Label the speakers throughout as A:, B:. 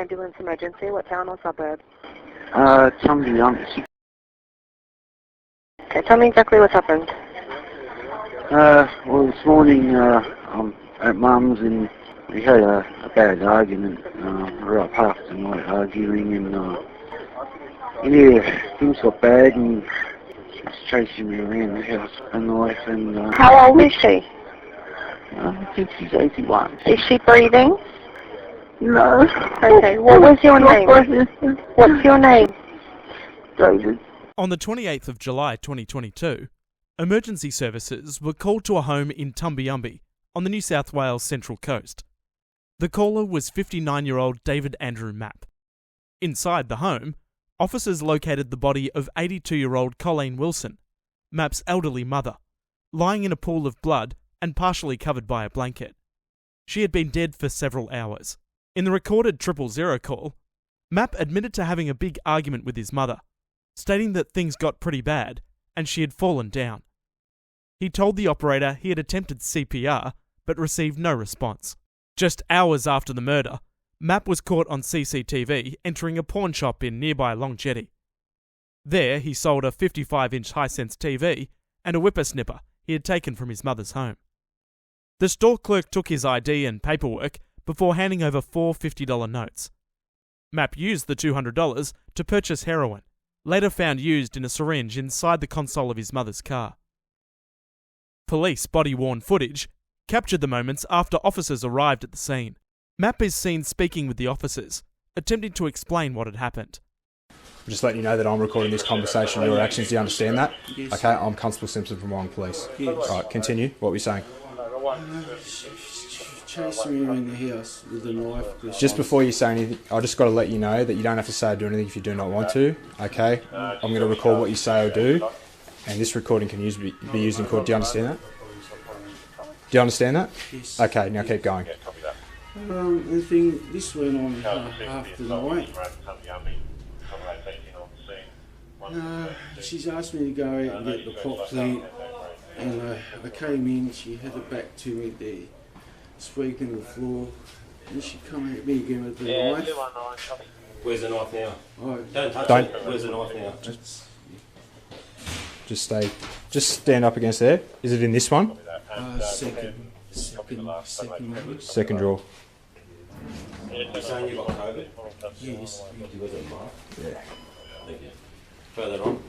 A: Ambulance emergency. What town or suburb?
B: Tumby.
A: Okay, tell me exactly what's happened.
B: Well, this morning, I'm at Mum's and we had a bad argument. We're up half the night arguing and, yeah, things got bad and she was chasing me around the house with a knife and,
A: How old is she?
B: I think she's 81.
A: Is she breathing?
B: No.
A: Okay, what was your name? What's your name?
B: David.
C: On the 28th of July 2022, emergency services were called to a home in Tumby on the New South Wales Central Coast. The caller was 59-year-old David Andrew Mapp. Inside the home, officers located the body of 82-year-old Colleen Wilson, Mapp's elderly mother, lying in a pool of blood and partially covered by a blanket. She had been dead for several hours. In the recorded 000 call, Mapp admitted to having a big argument with his mother, stating that things got pretty bad and she had fallen down. He told the operator he had attempted CPR but received no response. Just hours after the murder, Mapp was caught on CCTV entering a pawn shop in nearby Long Jetty. There he sold a 55-inch Hisense TV and a whippersnipper he had taken from his mother's home. The store clerk took his ID and paperwork before handing over four $50 notes. Mapp used the $200 to purchase heroin, later found used in a syringe inside the console of his mother's car. Police body-worn footage captured the moments after officers arrived at the scene. Mapp is seen speaking with the officers, attempting to explain what had happened.
D: Just letting you know that I'm recording this conversation, your actions, do you understand that?
E: Yes.
D: Okay, I'm Constable Simpson from Wyong Police.
E: Yes.
D: Right, continue. What were you saying?
E: She chased me around the house with a knife.
D: Just before you say anything, I just got to let you know that you don't have to say or do anything if you do not want to, okay? I'm going to record what you say or do, and this recording can be used in court. Do you understand that? Do you understand that?
E: Yes.
D: Okay, now keep going.
E: The thing, this went on half the night. She's asked me to go out and get the pot plant, and I came in, she had her back to me there, sweeping the floor, and she come at me again with the knife.
F: Where's the knife now? Don't touch
D: Don't.
F: it. Where's the knife now?
D: Just stand up against there. Is it in this one?
E: Second.
D: Second drawer.
F: You're saying you got COVID?
E: Yes.
F: You got a mark?
D: Yeah.
F: Thank you. Further on.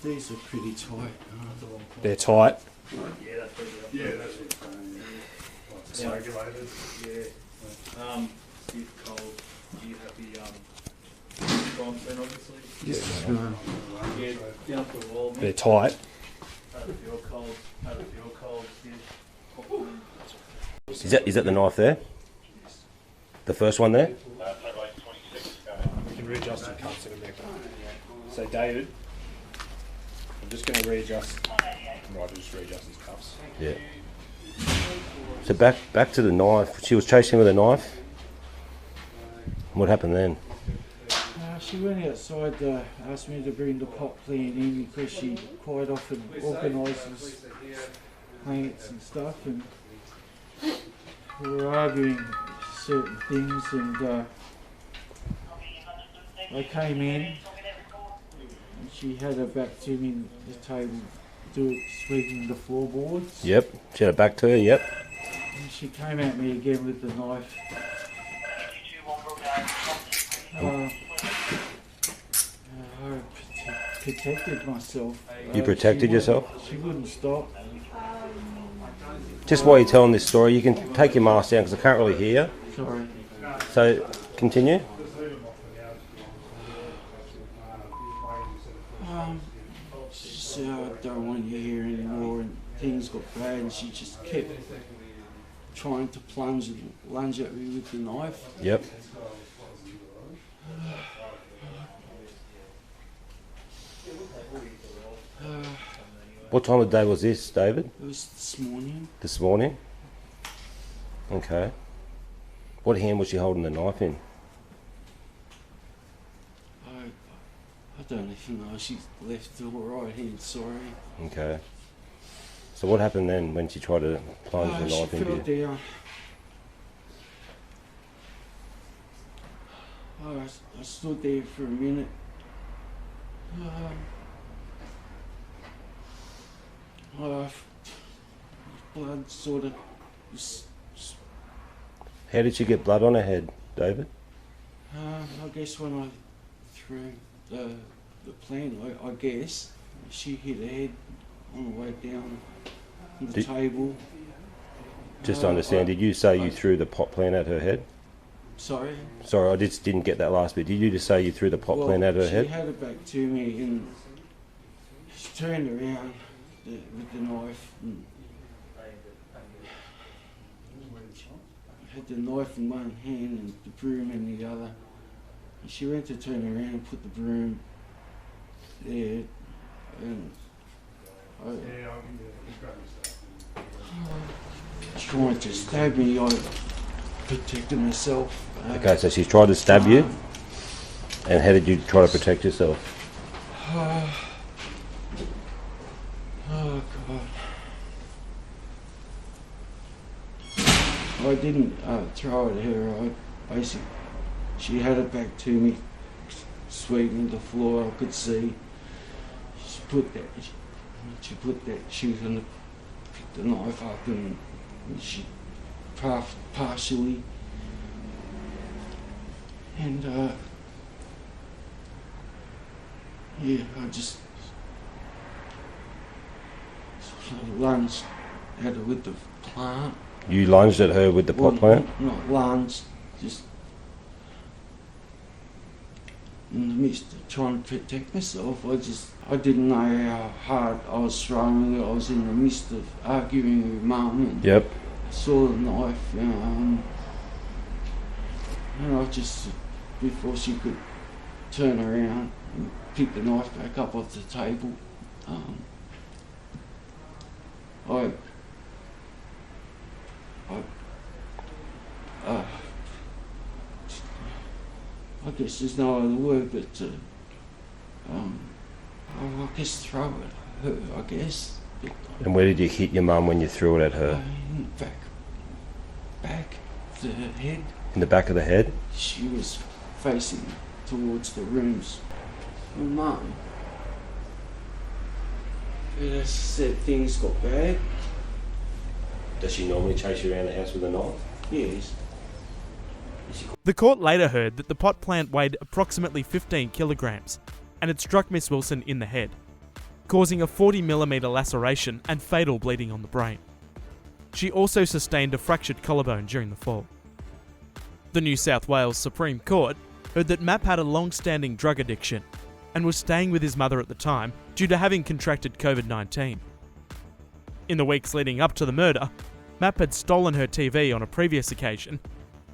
E: These are pretty tight.
D: They're tight.
G: Yeah, that's it. It's regulated. Yeah. If cold, do you have the crime scene, obviously?
E: Yes.
G: Yeah, down to the wall.
D: They're tight.
G: Have a feel cold. Have a feel cold. Yeah.
F: Is that the knife there? The first one there?
D: We can readjust your cuffs in a minute. So David, I'm just going to readjust. Right, just readjust his cuffs.
F: Yeah. So back to the knife. She was chasing with a knife. What happened then?
E: She went outside, asked me to bring the pot plant in because she quite often organises plants and stuff, and we were arguing certain things, and I came in and she had her back to me at the table, sweeping the floorboards.
F: Yep. She had a back to her, yep.
E: And she came at me again with the knife. I protected myself.
F: You protected yourself?
E: She wouldn't stop.
F: Just while you're telling this story, you can take your mask down because I can't really hear.
E: Sorry.
F: So, continue.
E: She said, I don't want you here anymore, and things got bad, and she just kept trying to lunge at me with the knife.
F: Yep. What time of day was this, David?
E: It was this morning.
F: This morning? Okay. What hand was she holding the knife in?
E: I don't even know. She left or right hand, sorry.
F: Okay. So what happened then when she tried to plunge the
E: She
F: knife into
E: fell
F: you?
E: down. I stood there for a minute. Blood sort of.
F: How did she get blood on her head, David?
E: I guess when I threw the plant, I guess she hit her head on the way down the table.
F: Just to understand, did you say you threw the pot plant at her head?
E: Sorry?
F: Sorry, I just didn't get that last bit. Did you just say you threw the pot plant at her head?
E: She had it back to me and she turned around with the knife. And I had the knife in one hand and the broom in the other. And she went to turn around and put the broom there. And she wanted to stab me. I protected myself.
F: Okay, so she's tried to stab you. And how did you try to protect yourself?
E: Oh God. I didn't throw it at her. She had it back to me, sweeping the floor. I could see. She was going to pick the knife up and she partially. And I just sort of lunged at her with the plant.
F: You lunged at her with the pot plant?
E: Not lunged, just in the midst of trying to protect myself. I didn't know how hard I was throwing it. I was in the midst of arguing with Mum and
F: yep.
E: I saw the knife, and I just, before she could turn around and pick the knife back up off the table, I guess there's no other word but to, I guess throw it at her, I guess. But,
F: and where did you hit your mum when you threw it at her?
E: In the back of the head.
F: In the back of the head?
E: She was facing towards the rooms. My mum, as I said, things got bad.
F: Does she normally chase you around the house with a knife?
E: Yes.
C: The court later heard that the pot plant weighed approximately 15 kilograms and had struck Miss Wilson in the head, causing a 40mm laceration and fatal bleeding on the brain. She also sustained a fractured collarbone during the fall. The New South Wales Supreme Court heard that Mapp had a long-standing drug addiction and was staying with his mother at the time due to having contracted COVID-19. In the weeks leading up to the murder, Mapp had stolen her TV on a previous occasion,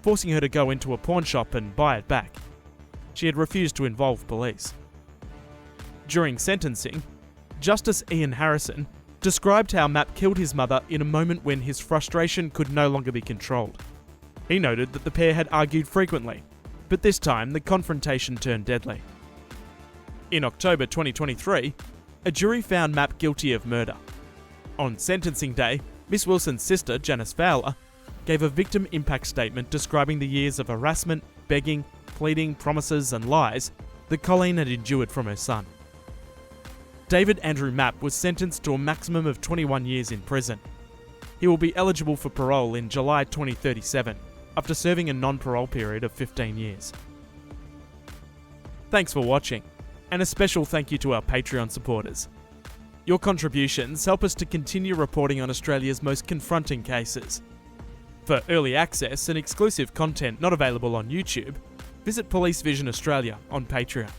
C: forcing her to go into a pawn shop and buy it back. She had refused to involve police. During sentencing, Justice Ian Harrison described how Mapp killed his mother in a moment when his frustration could no longer be controlled. He noted that the pair had argued frequently, but this time the confrontation turned deadly. In October 2023, a jury found Mapp guilty of murder. On sentencing day, Miss Wilson's sister, Janice Fowler, gave a victim impact statement describing the years of harassment, begging, pleading, promises and lies that Colleen had endured from her son. David Andrew Mapp was sentenced to a maximum of 21 years in prison. He will be eligible for parole in July 2037, after serving a non-parole period of 15 years. Thanks for watching, and a special thank you to our Patreon supporters. Your contributions help us to continue reporting on Australia's most confronting cases. For early access and exclusive content not available on YouTube, visit Police Vision Australia on Patreon.